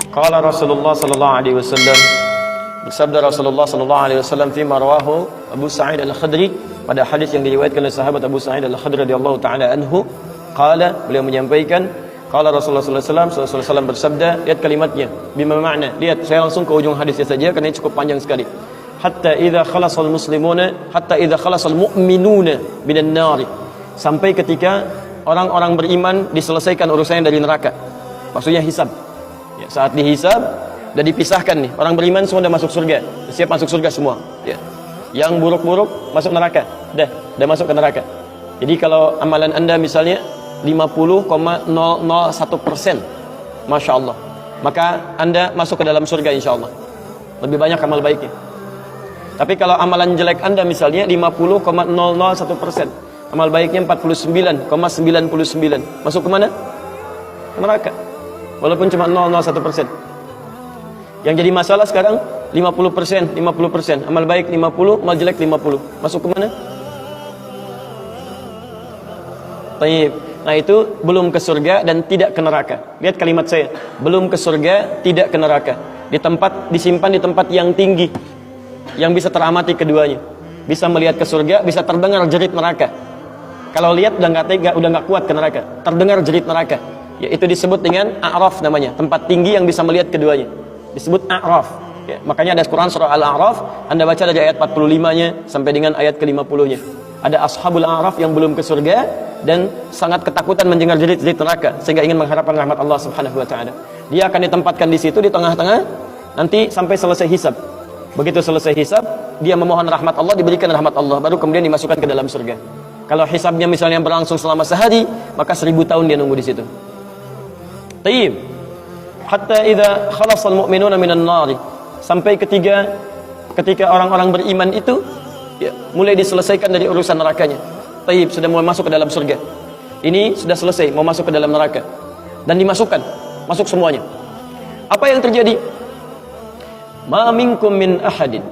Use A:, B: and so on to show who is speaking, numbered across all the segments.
A: Qala Rasulullah sallallahu alaihi wasallam, bersabda Rasulullah sallallahu alaihi wasallam fi marwahu Abu Sa'id Al-Khudri, pada hadis yang diriwayatkan oleh sahabat Abu Sa'id Al-Khudri radhiyallahu taala anhu, qala, beliau menyampaikan, qala Rasulullah sallallahu alaihi wasallam bersabda, lihat kalimatnya, bima makna, lihat, saya langsung ke ujung hadisnya saja karena ini cukup panjang sekali. Hatta idza khalasal muslimuna, hatta idza khalasal mu'minuna minan nar, sampai ketika orang-orang beriman diselesaikan urusannya dari neraka, maksudnya hisab. Ya, saat dihisab dan dipisahkan nih, orang beriman semua sudah masuk surga, siap masuk surga semua. Ya. Yang buruk-buruk masuk neraka, dah masuk ke neraka. Jadi kalau amalan anda misalnya 50,001%, masya Allah, maka anda masuk ke dalam surga insya Allah. Lebih banyak amal baiknya. Tapi kalau amalan jelek anda misalnya 50,001%, amal baiknya 49,99, masuk ke mana? Ke neraka. Walaupun cuma 0,01%. Yang jadi masalah sekarang 50%, amal baik 50, amal jelek 50. Masuk ke mana? Baik. Nah itu belum ke surga dan tidak ke neraka. Lihat kalimat saya, belum ke surga, tidak ke neraka. Disimpan di tempat yang tinggi, yang bisa teramati keduanya. Bisa melihat ke surga, bisa terdengar jerit neraka. Kalau lihat udah nggak kuat ke neraka. Terdengar jerit neraka. Yaitu disebut dengan A'raf namanya, tempat tinggi yang bisa melihat keduanya. Disebut A'raf. Ya, makanya ada Quran surah Al-A'raf, Anda baca dari ayat 45-nya sampai dengan ayat ke-50-nya. Ada ashabul A'raf yang belum ke surga dan sangat ketakutan mendengar jerit-jerit neraka sehingga ingin mengharapkan rahmat Allah Subhanahu wa taala. Dia akan ditempatkan di situ di tengah-tengah nanti sampai selesai hisab. Begitu selesai hisab, dia memohon rahmat Allah, diberikan rahmat Allah, baru kemudian dimasukkan ke dalam surga. Kalau hisabnya misalnya berlangsung selama sehari, maka 1000 tahun dia nunggu di situ. Tayyib. Hatta idza khalasal mu'minuna minan nar, sampai ketika orang-orang beriman itu ya, mulai diselesaikan dari urusan nerakanya. Tayyib, sudah mulai masuk ke dalam surga. Ini sudah selesai, mau masuk ke dalam neraka. Dan dimasukkan, masuk semuanya. Apa yang terjadi? Ma minkum min ahadin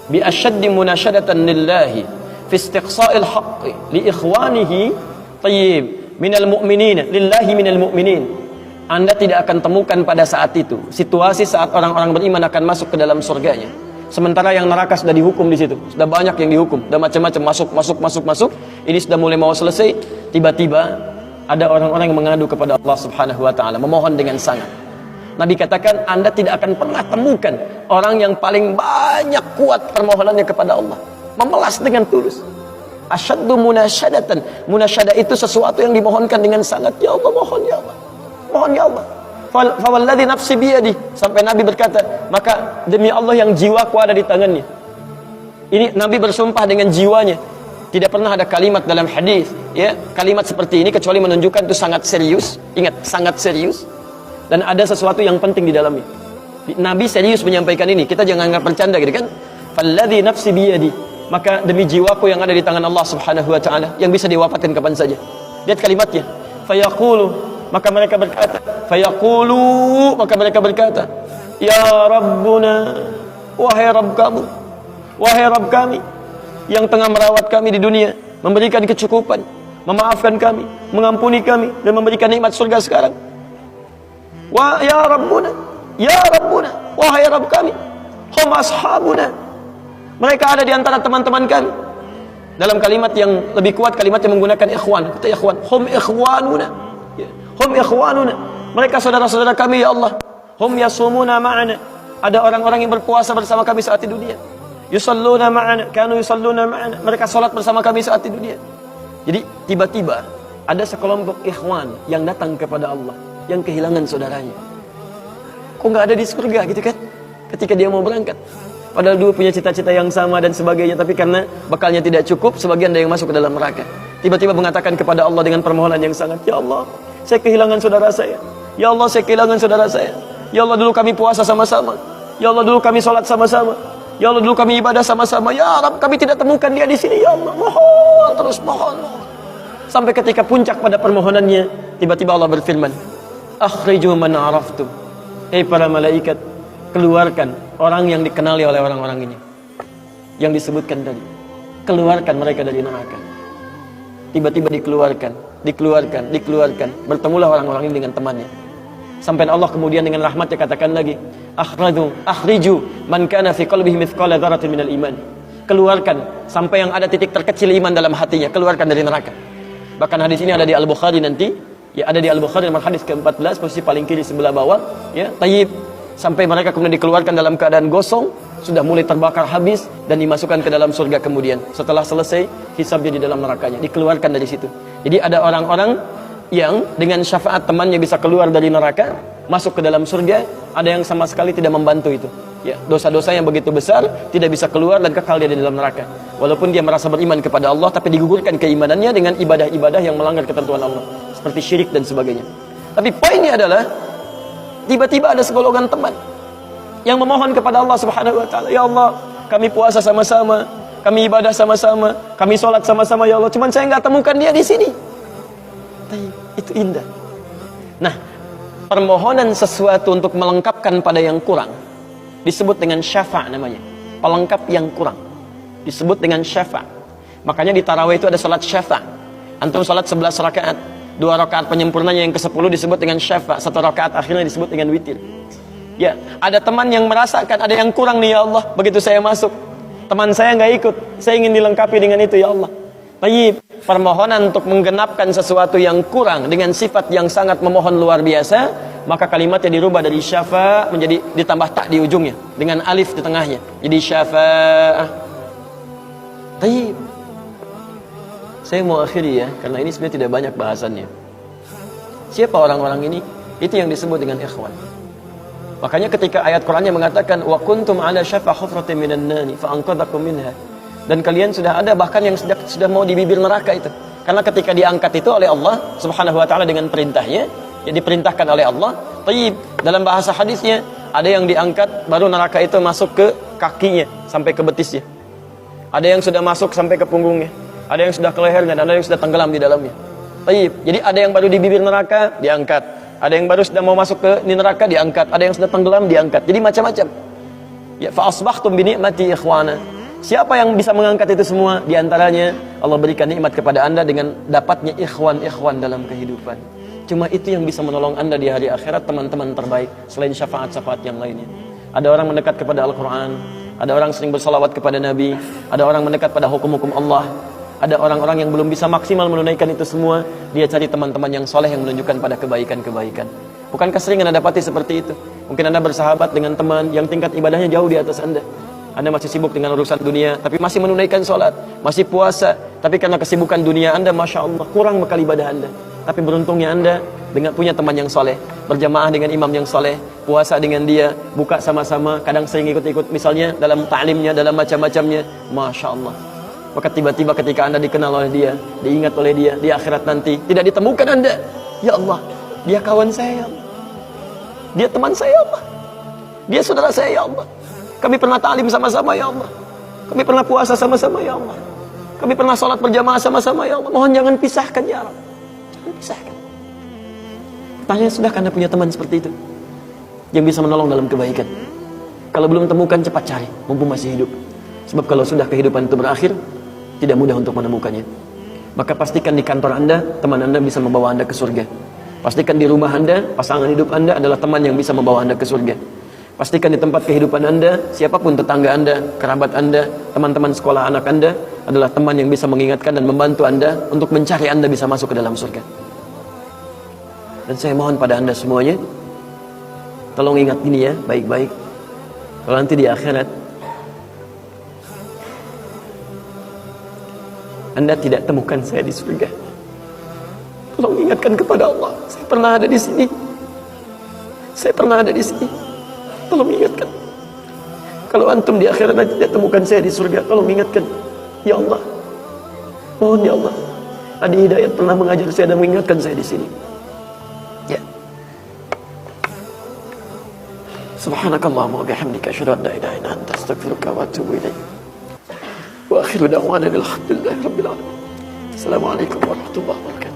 A: bi ashaddi munashadatan lillahi fi istiqsa'il haqqi li ikhwanihi tayyib minal mu'minin lillahi minal mu'minin. Anda tidak akan temukan pada saat itu situasi saat orang-orang beriman akan masuk ke dalam surganya, sementara yang neraka sudah dihukum di situ, sudah banyak yang dihukum, sudah macam-macam masuk. Ini sudah mulai mau selesai, tiba-tiba ada orang-orang yang mengadu kepada Allah Subhanahu wa taala, memohon dengan sangat. Nabi katakan, Anda tidak akan pernah temukan orang yang paling banyak kuat permohonannya kepada Allah, memelas dengan tulus. Asyaddu munasyadatan. Munasyadah itu sesuatu yang dimohonkan dengan sangat. Ya Allah, mohon ya Allah. Mohon ya Allah. Fawalladzi nafsi biyadi, sampai Nabi berkata, maka demi Allah yang jiwaku ada di tangannya. Ini Nabi bersumpah dengan jiwanya. Tidak pernah ada kalimat dalam hadis, ya, kalimat seperti ini kecuali menunjukkan itu sangat serius. Ingat, sangat serius. Dan ada sesuatu yang penting di dalamnya. Nabi serius menyampaikan ini. Kita jangan anggap bercanda gitu kan. Falladzi nafsi biyadi, maka demi jiwaku yang ada di tangan Allah Subhanahu wa taala, yang bisa diwafatkan kapan saja. Lihat kalimatnya. Fayaqulu, maka mereka berkata, ya Rabbuna, wahai Rabb kami yang tengah merawat kami di dunia, memberikan kecukupan, memaafkan kami, mengampuni kami, dan memberikan nikmat surga sekarang. Ya Rabbuna, wahai Rabb kami, hum ashabuna, mereka ada di antara teman-teman kami. Dalam kalimat yang lebih kuat, kalimat yang menggunakan ikhwan, kata ikhwan, hum ikhwanuna, mereka saudara-saudara kami ya Allah. Hum yasumuna ma'ana, ada orang-orang yang berpuasa bersama kami saat di dunia. Yusalluna ma'ana, kanu yusalluna ma'ana, mereka salat bersama kami saat di dunia. Jadi tiba-tiba ada sekelompok ikhwan yang datang kepada Allah, yang kehilangan saudaranya. Kok nggak ada di surga gitu kan? Ketika dia mau berangkat, padahal dulu punya cita-cita yang sama dan sebagainya, tapi karena bekalnya tidak cukup, sebagian ada yang masuk ke dalam neraka. Tiba-tiba mengatakan kepada Allah dengan permohonan yang sangat, ya Allah, saya kehilangan saudara saya. Ya Allah, saya kehilangan saudara saya. Ya Allah, dulu kami puasa sama-sama. Ya Allah, dulu kami sholat sama-sama. Ya Allah, dulu kami ibadah sama-sama. Ya Rabb, kami tidak temukan dia di sini. Ya Allah, mohon, terus mohon. Sampai ketika puncak pada permohonannya, tiba-tiba Allah berfirman, akhriju man araftum. Hei para malaikat, keluarkan orang yang dikenali oleh orang-orang ini, yang disebutkan tadi. Keluarkan mereka dari neraka. Tiba-tiba dikeluarkan. Bertemulah orang-orang ini dengan temannya. Sampai Allah kemudian dengan rahmatnya katakan lagi, akhriju man kana fi qalbihi mithqala dzarratin minal iman. Keluarkan sampai yang ada titik terkecil iman dalam hatinya, keluarkan dari neraka. Bahkan hadis ini ada di Al-Bukhari nanti, ya ada di Al-Bukhari nomor hadis ke-14, posisi paling kiri sebelah bawah, ya, tayyib, sampai mereka kemudian dikeluarkan dalam keadaan gosong, sudah mulai terbakar habis dan dimasukkan ke dalam surga kemudian. Setelah selesai hisabnya di dalam nerakanya, dikeluarkan dari situ. Jadi ada orang-orang yang dengan syafaat temannya bisa keluar dari neraka, masuk ke dalam surga, ada yang sama sekali tidak membantu itu. Ya, dosa-dosa yang begitu besar tidak bisa keluar dan kekal dia di dalam neraka. Walaupun dia merasa beriman kepada Allah, tapi digugurkan keimanannya dengan ibadah-ibadah yang melanggar ketentuan Allah, seperti syirik dan sebagainya. Tapi poinnya adalah tiba-tiba ada segolongan teman yang memohon kepada Allah Subhanahu wa taala, ya Allah, kami puasa sama-sama, kami ibadah sama-sama, kami sholat sama-sama ya Allah, cuman saya nggak temukan dia di sini. Itu indah. Nah, permohonan sesuatu untuk melengkapkan pada yang kurang disebut dengan syafa' namanya. Pelengkap yang kurang disebut dengan syafa'. Makanya di tarawih itu ada salat syafa'. Antum salat 11 rakaat, 2 rakaat penyempurnanya yang ke-10 disebut dengan syafa', 1 rakaat akhirnya disebut dengan witir. Ya, ada teman yang merasakan ada yang kurang nih ya Allah, begitu saya masuk, teman saya nggak ikut, saya ingin dilengkapi dengan itu ya Allah. Baik, permohonan untuk menggenapkan sesuatu yang kurang dengan sifat yang sangat memohon luar biasa, maka kalimatnya dirubah dari syafa' menjadi ditambah tak di ujungnya dengan alif di tengahnya, jadi syafa'ah. Baik, saya mau akhiri ya, karena ini sebenarnya tidak banyak bahasannya. Siapa orang-orang ini? Itu yang disebut dengan ikhwan. Makanya ketika ayat Qur'annya mengatakan wa kuntum ala syafa hufratin minan nari fa anqadhakum minha, dan kalian sudah ada bahkan yang sudah mau di bibir neraka itu, karena ketika diangkat itu oleh Allah Subhanahu wa taala dengan perintahnya, ya diperintahkan oleh Allah. Tayyib, dalam bahasa hadisnya ada yang diangkat baru neraka itu masuk ke kakinya sampai ke betisnya, ada yang sudah masuk sampai ke punggungnya, ada yang sudah ke lehernya, dan ada yang sudah tenggelam di dalamnya. Tayyib, jadi ada yang baru di bibir neraka diangkat, ada yang baru sudah mau masuk ke neraka diangkat, ada yang sudah tenggelam diangkat, jadi macam-macam. Ya, fa asbahtum bi ni'mati ikhwana. Siapa yang bisa mengangkat itu semua? Di antaranya Allah berikan nikmat kepada anda dengan dapatnya ikhwan-ikhwan dalam kehidupan. Cuma itu yang bisa menolong anda di hari akhirat, teman-teman terbaik, selain syafaat-syafaat yang lainnya. Ada orang mendekat kepada Al-Quran, ada orang sering bersalawat kepada Nabi, ada orang mendekat pada hukum-hukum Allah, ada orang-orang yang belum bisa maksimal menunaikan itu semua, dia cari teman-teman yang soleh yang menunjukkan pada kebaikan-kebaikan. Bukankah sering anda dapati seperti itu? Mungkin anda bersahabat dengan teman yang tingkat ibadahnya jauh di atas anda. Anda masih sibuk dengan urusan dunia, tapi masih menunaikan sholat, masih puasa, tapi karena kesibukan dunia anda, Masya Allah, kurang bekal ibadah anda. Tapi beruntungnya anda dengan punya teman yang soleh, berjamaah dengan imam yang soleh, puasa dengan dia, buka sama-sama, kadang sering ikut-ikut misalnya dalam ta'limnya, dalam macam-macamnya, Masya Allah. Maka tiba-tiba ketika anda dikenal oleh dia, diingat oleh dia, di akhirat nanti, tidak ditemukan anda, ya Allah, dia kawan saya ya Allah, dia teman saya ya Allah, dia saudara saya ya Allah, kami pernah ta'lim sama-sama ya Allah, kami pernah puasa sama-sama ya Allah, kami pernah sholat berjamaah sama-sama ya Allah, mohon jangan pisahkan ya Allah, jangan pisahkan. Tanya, sudahkah anda punya teman seperti itu yang bisa menolong dalam kebaikan? Kalau belum temukan, cepat cari mumpung masih hidup, sebab kalau sudah kehidupan itu berakhir, tidak mudah untuk menemukannya. Maka pastikan di kantor anda, teman anda bisa membawa anda ke surga. Pastikan di rumah anda, pasangan hidup anda adalah teman yang bisa membawa anda ke surga. Pastikan di tempat kehidupan anda, siapapun tetangga anda, kerabat anda, teman-teman sekolah anak anda adalah teman yang bisa mengingatkan dan membantu anda untuk mencari anda bisa masuk ke dalam surga. Dan saya mohon pada anda semuanya, tolong ingat ini ya, baik-baik. Kalau nanti di akhirat anda tidak temukan saya di surga, tolong ingatkan kepada Allah, saya pernah ada di sini, saya pernah ada di sini. Tolong ingatkan. Kalau antum di akhirat nanti tidak temukan saya di surga, tolong ingatkan. Ya Allah, mohon ya Allah, Adi Hidayat pernah mengajar saya dan mengingatkan saya di sini. Ya. Subhanakallahumma wa bihamdika asyhadu an la ilaha illa anta astaghfiruka wa atubu ilaik. Wa akhiru da'wana alhamdulillahi rabbil alamin. Assalamualaikum warahmatullahi wabarakatuh.